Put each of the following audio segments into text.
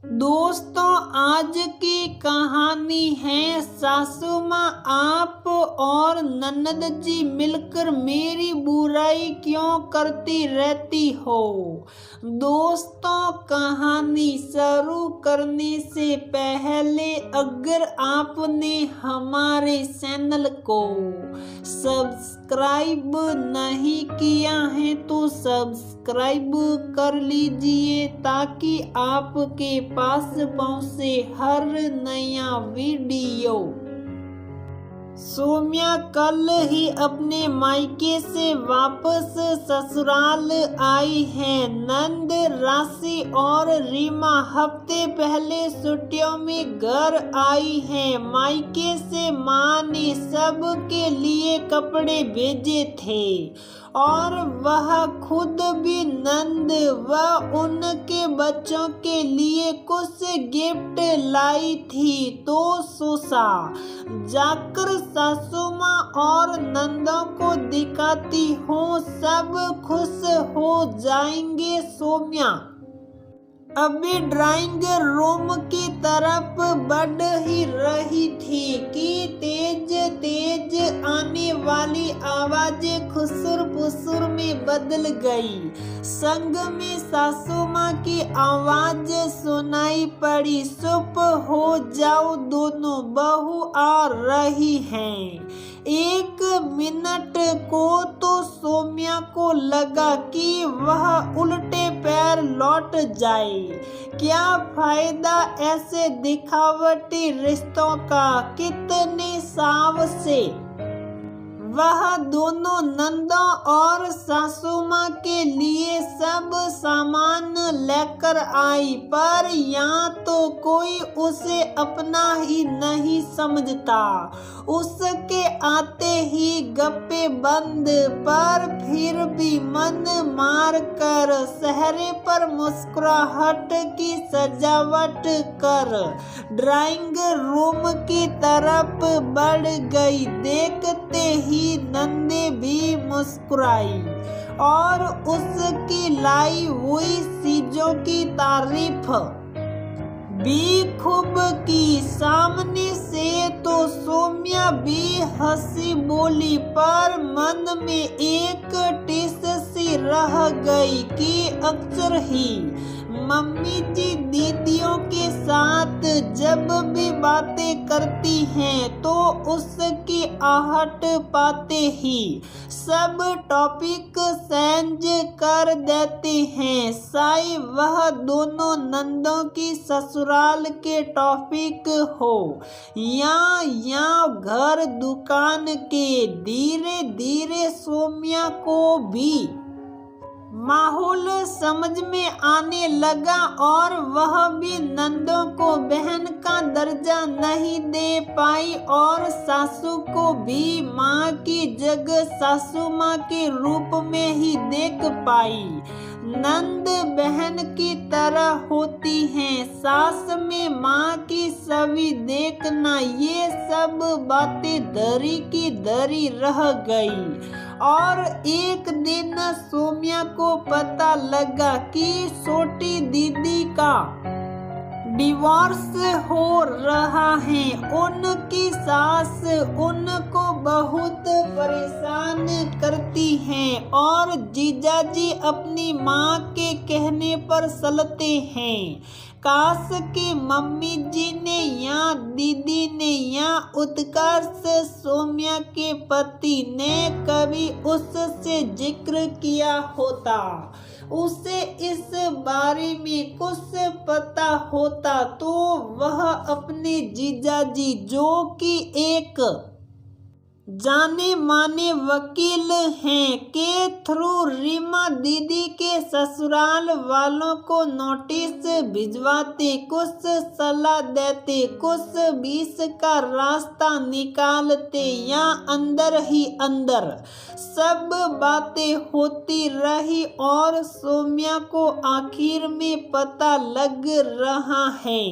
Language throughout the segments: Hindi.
दोस्तों, आज की कहानी है सासू माँ आप और ननद जी मिलकर मेरी बुराई क्यों करती रहती हो। दोस्तों, कहानी शुरू करने से पहले अगर आपने हमारे चैनल को सब्सक्राइब नहीं किया है तो सब्सक्राइब कर लीजिए ताकि आपके पास पहुंचे हर नया वीडियो। सौम्या कल ही अपने मायके से वापस ससुराल आई है। नंद, राशि और रीमा हफ्ते पहले छुट्टियों में घर आई हैं। मायके से माँ ने सब के लिए कपड़े भेजे थे और वह खुद भी नंद व उनके बच्चों के लिए कुछ गिफ्ट लाई थी। तो सोचा जाकर सासू माँ और नंदों को दिखाती हूँ, सब खुश हो जाएंगे। सौम्या अभी ड्राइंग रूम की तरफ बढ़ ही रही थी कि तेज तेज आने वाली आवाजें खुसुर पुसुर में बदल गई। संग में सासू माँ की आवाज सुनाई पड़ी, चुप हो जाओ दोनों, बहू आ रही हैं। एक मिनट को तो सौम्या को लगा कि वह उल्टे पैर लौट जाए। क्या फायदा ऐसे दिखावटी रिश्तों का। कितने साव से वह दोनों नंदों और सासू माँ के लिए सब सामान लेकर आई, पर यहाँ तो कोई उसे अपना ही नहीं समझता। उसके आते ही गप्पे बंद, पर फिर भी मन मार कर चेहरे पर मुस्कुराहट की सजावट कर ड्राइंग रूम की तरफ बढ़ गई। देखते ही नंदे भी मुस्कुराई और उसकी लाई हुई चीजों की तारीफ भी खूब की। सामने से तो सौम्या भी हंसी बोली, पर मन में एक टिस सी रह गई कि अक्सर ही मम्मी जी दीदियों के साथ जब भी बातें करती हैं तो उसकी आहट पाते ही सब टॉपिक चेंज कर देते हैं। साई वह दोनों नंदों की ससुराल के टॉपिक हो या घर दुकान के, धीरे धीरे सौम्या को भी माहौल समझ में आने लगा और वह भी नंदों को बहन का दर्जा नहीं दे पाई और सासू को भी माँ की जगह सासू माँ के रूप में ही देख पाई। नंद बहन की तरह होती हैं, सास में माँ की छवि देखना, ये सब बातें धरी की धरी रह गई। और एक दिन सौम्या को पता लगा कि छोटी दीदी का डिवोर्स हो रहा है। उनकी सास उनको बहुत परेशान करती हैं और जीजाजी अपनी माँ के कहने पर चलते हैं। काश की मम्मी जी ने या दीदी ने या उत्कर्ष सौम्या के पति ने कभी उससे जिक्र किया होता, उसे इस बारे में कुछ पता होता, तो वह अपने जीजाजी जो कि एक जाने माने वकील हैं के थ्रू रीमा दीदी के ससुराल वालों को नोटिस भिजवाते, कुछ सलाह देते, कुछ बीच का रास्ता निकालते या अंदर ही अंदर सब बातें होती रही और सौम्या को आखिर में पता लग रहा है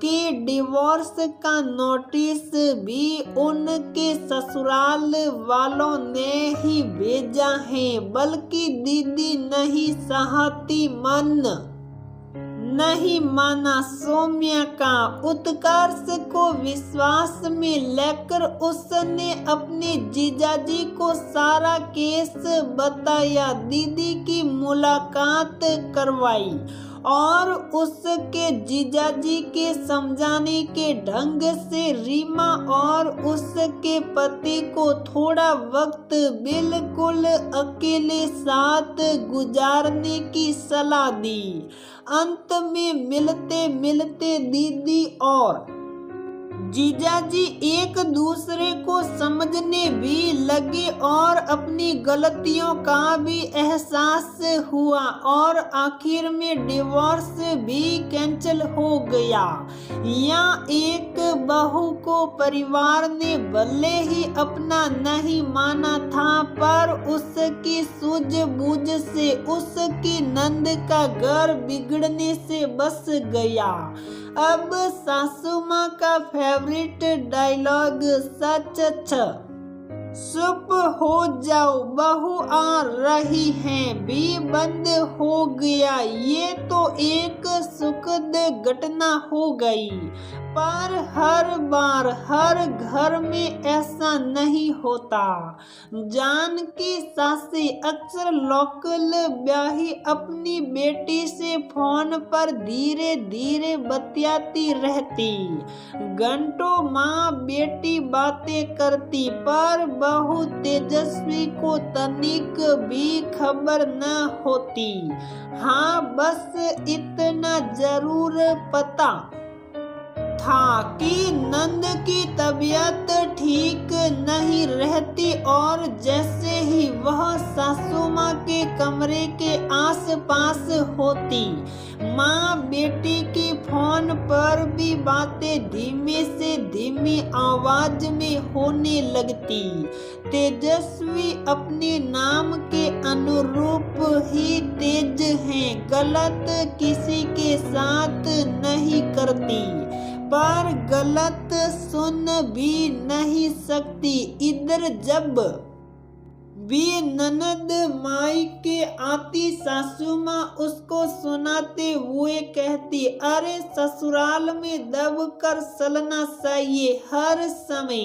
कि डिवोर्स का नोटिस भी उनके ससुराल वालों ने ही भेजा है, बल्कि दीदी नहीं चाहती मन नहीं माना सौम्या का उत्कर्ष को विश्वास में लेकर उसने अपने जीजाजी को सारा केस बताया। दीदी की मुलाकात करवाई और उसके जीजाजी के समझाने के ढंग से रीमा और उसके पति को थोड़ा वक्त बिल्कुल अकेले साथ गुजारने की सलाह दी। अंत में मिलते मिलते दीदी और जीजाजी एक दूसरे को समझने भी लगे और अपनी गलतियों का भी एहसास हुआ और आखिर में डिवोर्स भी कैंसिल हो गया। या एक बहू को परिवार ने भले ही अपना नहीं माना था, पर उसकी सूझबूझ से उसकी नंद का घर बिगड़ने से बच गया। अब सासू माँ का फेवरेट डायलॉग सच चुप हो जाओ बहू आ रही है भी बंद हो गया। ये तो एक सुखद घटना हो गई, पर हर बार हर घर में ऐसा नहीं होता। जान की सासी अक्सर लोकल ब्याही अपनी बेटी से फोन पर धीरे धीरे बतियाती रहती। घंटों माँ बेटी बातें करती, पर बहू तेजस्वी को तनिक भी खबर न होती। हाँ, बस इतना जरूर पता था कि नंद की तबीयत ठीक नहीं रहती और जैसे ही वह सासू माँ के कमरे के आसपास होती, माँ बेटी की फोन पर भी बातें धीमे से धीमी आवाज में होने लगती। तेजस्वी अपने नाम के अनुरूप ही तेज हैं, गलत किसी के साथ नहीं करती, पर गलत सुन भी नहीं सकती। इधर जब भी ननद माई के आती, सासू माँ उसको सुनाते हुए कहती, अरे ससुराल में दब कर चलना चाहिए हर समय,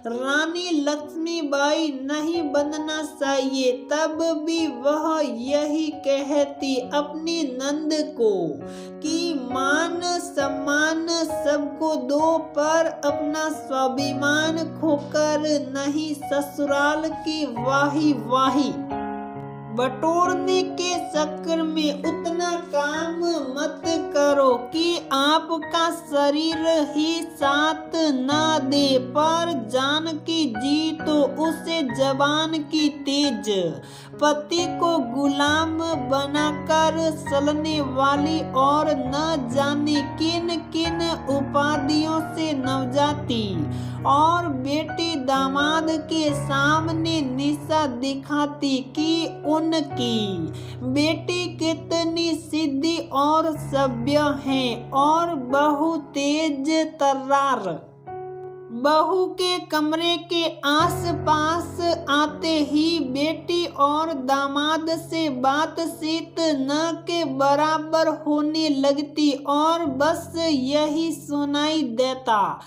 रानी लक्ष्मीबाई नहीं बनना चाहिए। तब भी वह यही कहती अपनी नंद को कि मान सम्मान सबको दो, पर अपना स्वाभिमान खोकर नहीं। ससुराल की वाही बटोरने के चक्कर में उतना काम मत करो कि आपका शरीर ही साथ ना दे। पर जान की जी तो उसे जबान की तेज, पति को गुलाम बनाकर चलने वाली और न जाने किन किन उपाधियों से नवजाती और बेटी दामाद के सामने निशा दिखाती कि उनकी बेटी कितनी सीधी और सभ्य है, और बहू तेज तर्रार। बहू के कमरे के आसपास आते ही बेटी और दामाद से बातचीत न के बराबर होने लगती और बस यही सुनाई देता,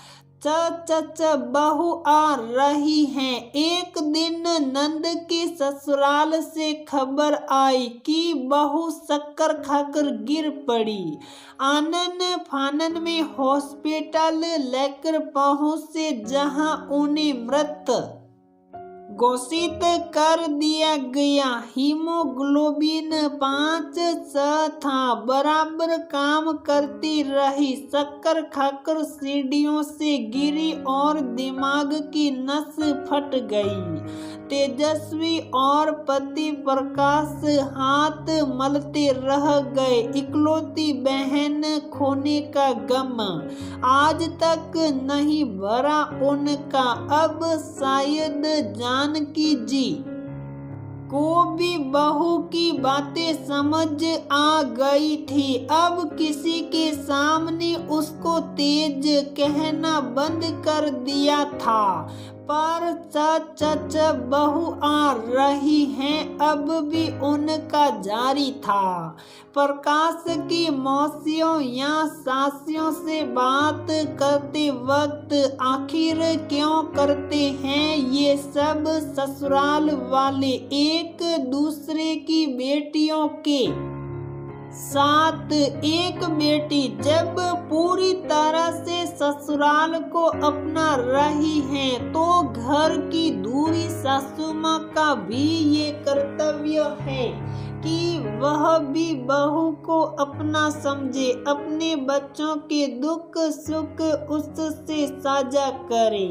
च बहू आ रही है। एक दिन नंद की ससुराल से खबर आई कि बहू शक्कर खाकर गिर पड़ी। आनन फानन में हॉस्पिटल लेकर पहुंचे, जहां उन्हें मृत घोषित कर दिया गया। हीमोग्लोबिन 5 था, बराबर काम करती रही। शक्कर खाकर सीढ़ियों से गिरी और दिमाग की नस फट गई। तेजस्वी और पति प्रकाश हाथ मलते रह गए। इकलौती बहन खोने का गम आज तक नहीं भरा उनका। अब शायद जानकी जी को भी बहू की बातें समझ आ गई थी। अब किसी के सामने उसको तेज कहना बंद कर दिया था, पर चच बहू आ रही हैं, अब भी उनका जारी था। प्रकाश की मौसियों या सासियों से बात करते वक्त आखिर क्यों करते हैं ये सब ससुराल वाले एक दूसरे की बेटियों के साथ? एक बेटी जब पूरी तरह से ससुराल को अपना रही है तो घर की दूरी सासू माँ का भी ये कर्तव्य है कि वह भी बहू को अपना समझे, अपने बच्चों के दुख सुख उससे साझा करे,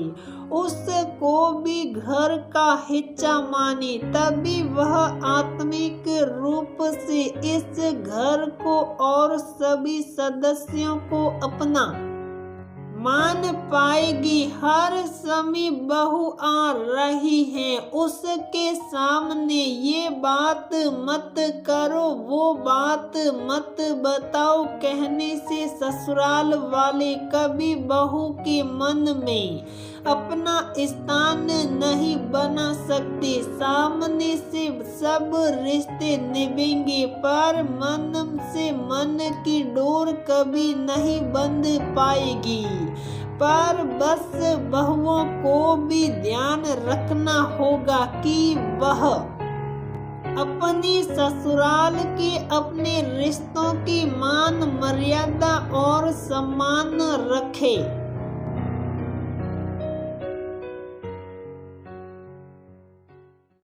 उसको भी घर का हिस्सा माने, तभी वह आत्मिक रूप से इस घर को और सभी सदस्यों को अपना मान पाएगी। हर समय बहू आ रही है, उसके सामने ये बात मत करो, वो बात मत बताओ कहने से ससुराल वाले कभी बहू के मन में अपना स्थान नहीं बना सकते। सामने से सब रिश्ते निभेंगे पर मन से मन की डोर कभी नहीं बंध पाएगी। पर बस बहुओं को भी ध्यान रखना होगा कि वह अपनी ससुराल के अपने रिश्तों की मान मर्यादा और सम्मान रखे।